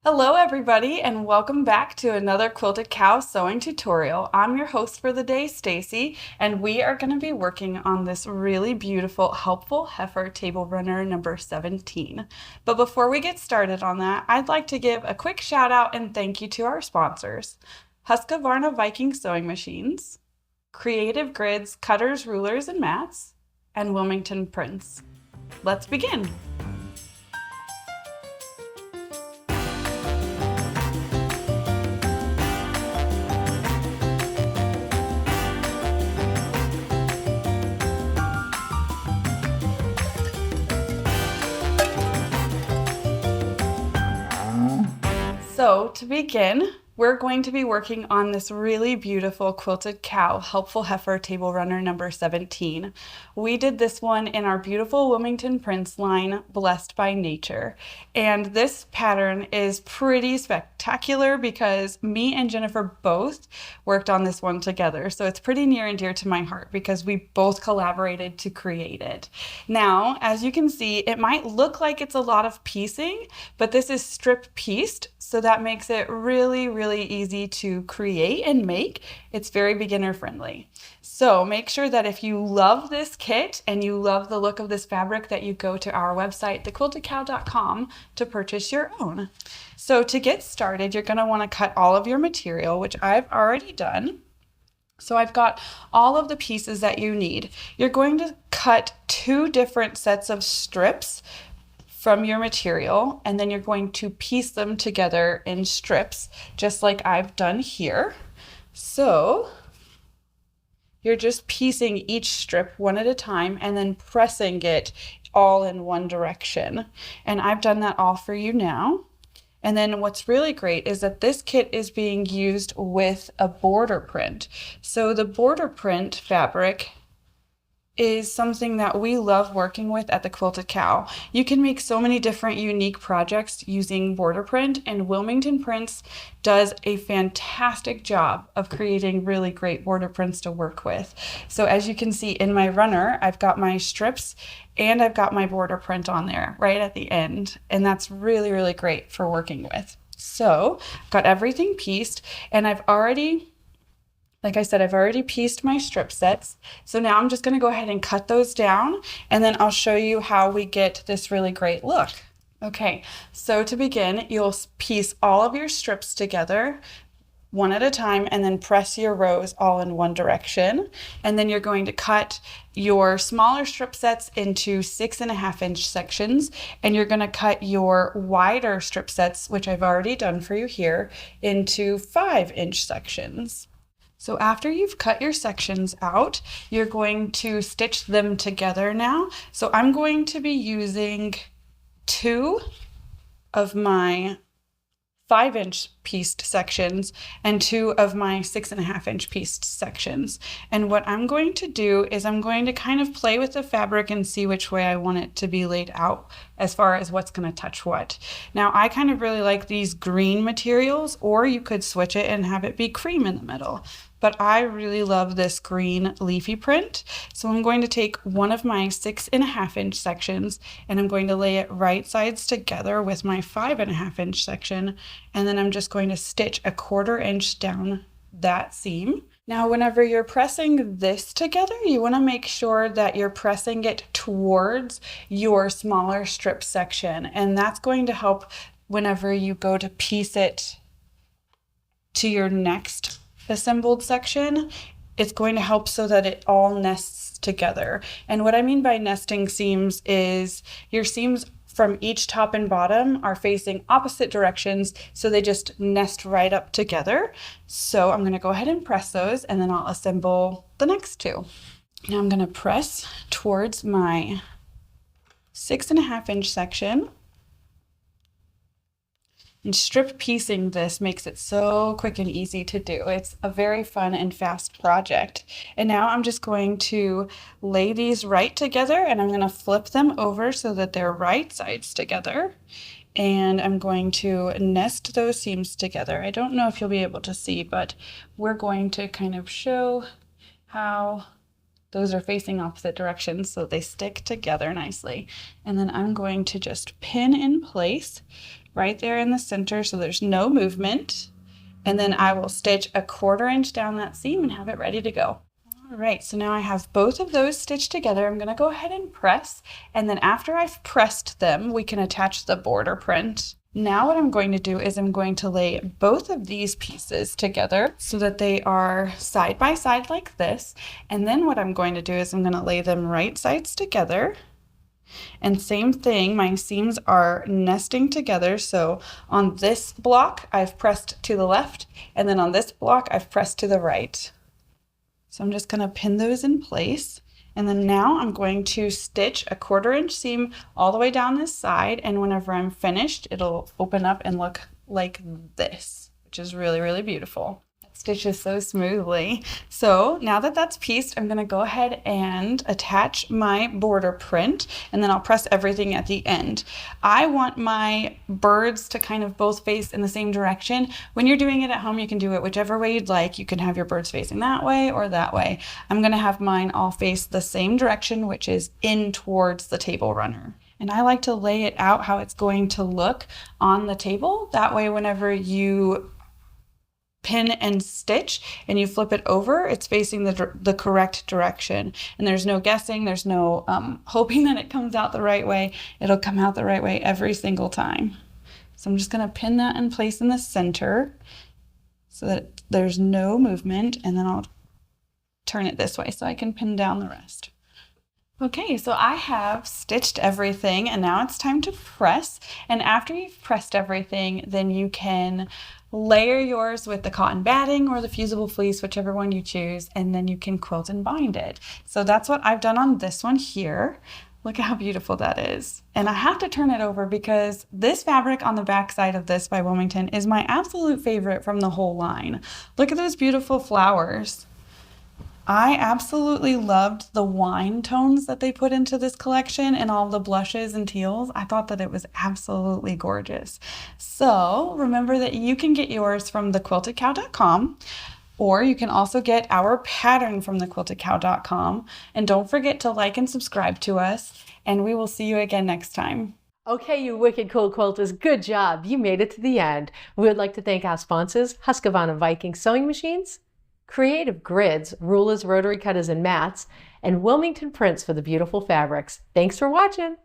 Hello everybody and welcome back to another Quilted Cow sewing tutorial. I'm your host for the day, Stacy, and we are going to be working on this really beautiful Helpful Heifer table runner number 17. But before we get started on that, I'd like to give a quick shout out and thank you to our sponsors, Husqvarna Viking Sewing Machines, Creative Grids Cutters, Rulers, and Mats, and Wilmington Prints. Let's begin. So to begin, we're going to be working on this really beautiful Quilted Cow Helpful Heifer table runner number 17. We did this one in our beautiful Wilmington Prints line, Blessed by Nature. And this pattern is pretty spectacular because me and Jennifer both worked on this one together. So it's pretty near and dear to my heart because we both collaborated to create it. Now, as you can see, it might look like it's a lot of piecing, but this is strip pieced. So that makes it really easy to create and make. It's very beginner friendly. So make sure that if you love this kit and you love the look of this fabric that you go to our website, thequiltedcow.com, to purchase your own. So to get started, you're going to want to cut all of your material, which I've already done. So I've got all of the pieces that you need. You're going to cut 2 different sets of strips from your material, and then you're going to piece them together in strips, just like I've done here. So you're just piecing each strip one at a time and then pressing it all in one direction. And I've done that all for you now. And then what's really great is that this kit is being used with a border print. So the border print fabric is something that we love working with at the Quilted Cow. You can make so many different unique projects using border print, and Wilmington Prints does a fantastic job of creating really great border prints to work with. So as you can see in my runner, I've got my strips and I've got my border print on there right at the end, and that's really great for working with. So I've got everything pieced, and like I said, I've already pieced my strip sets. So now I'm just going to go ahead and cut those down, and then I'll show you how we get this really great look. Okay, so to begin, you'll piece all of your strips together one at a time and then press your rows all in one direction. And then you're going to cut your smaller strip sets into 6.5-inch sections, and you're going to cut your wider strip sets, which I've already done for you here, into 5-inch sections. So after you've cut your sections out, you're going to stitch them together now. So I'm going to be using 2 of my 5-inch pieced sections and 2 of my 6.5-inch pieced sections. And what I'm going to do is I'm going to kind of play with the fabric and see which way I want it to be laid out as far as what's going to touch what. Now, I kind of really like these green materials, or you could switch it and have it be cream in the middle. But I really love this green leafy print. So I'm going to take one of my 6.5-inch sections and I'm going to lay it right sides together with my 5.5-inch section. And then I'm just going to stitch a 1/4 inch down that seam. Now, whenever you're pressing this together, you want to make sure that you're pressing it towards your smaller strip section. And that's going to help whenever you go to piece it to your next assembled section. It's going to help so that it all nests together. And what I mean by nesting seams is your seams from each top and bottom are facing opposite directions, so they just nest right up together. So I'm going to go ahead and press those, and then I'll assemble the next 2. Now I'm going to press towards my 6.5-inch section. And strip piecing this makes it so quick and easy to do. It's a very fun and fast project. And now I'm just going to lay these right together, and I'm going to flip them over so that they're right sides together. And I'm going to nest those seams together. I don't know if you'll be able to see, but we're going to kind of show how those are facing opposite directions so they stick together nicely. And then I'm going to just pin in place right there in the center so there's no movement. And then I will stitch a 1/4 inch down that seam and have it ready to go. All right, so now I have both of those stitched together. I'm gonna go ahead and press, and then after I've pressed them, we can attach the border print. Now what I'm going to do is I'm going to lay both of these pieces together so that they are side by side like this. And then what I'm going to do is I'm going to lay them right sides together. And same thing, my seams are nesting together. So on this block, I've pressed to the left, and then on this block, I've pressed to the right. So I'm just going to pin those in place. And then now I'm going to stitch a 1/4 inch seam all the way down this side. And whenever I'm finished, it'll open up and look like this, which is really, really beautiful. It stitches so smoothly. So now that that's pieced, I'm gonna go ahead and attach my border print, and then I'll press everything at the end. I want my birds to kind of both face in the same direction. When you're doing it at home, you can do it whichever way you'd like. You can have your birds facing that way or that way. I'm gonna have mine all face the same direction, which is in towards the table runner. And I like to lay it out how it's going to look on the table. That way, whenever you pin and stitch and you flip it over, it's facing the correct direction. And there's no guessing, there's no hoping that it comes out the right way. It'll come out the right way every single time. So I'm just gonna pin that in place in the center so that there's no movement, and then I'll turn it this way so I can pin down the rest. Okay, so I have stitched everything, and now it's time to press. And after you've pressed everything, then you can layer yours with the cotton batting or the fusible fleece, whichever one you choose, and then you can quilt and bind it. So that's what I've done on this one here. Look at how beautiful that is. And I have to turn it over because this fabric on the back side of this by Wilmington is my absolute favorite from the whole line. Look at those beautiful flowers. I absolutely loved the wine tones that they put into this collection and all the blushes and teals. I thought that it was absolutely gorgeous. So remember that you can get yours from thequiltedcow.com, or you can also get our pattern from thequiltedcow.com. And don't forget to like and subscribe to us, and we will see you again next time. Okay, you wicked cool quilters, good job. You made it to the end. We would like to thank our sponsors, Husqvarna Viking Sewing Machines, Creative Grids, rulers, rotary cutters, and mats, and Wilmington Prints for the beautiful fabrics. Thanks for watching.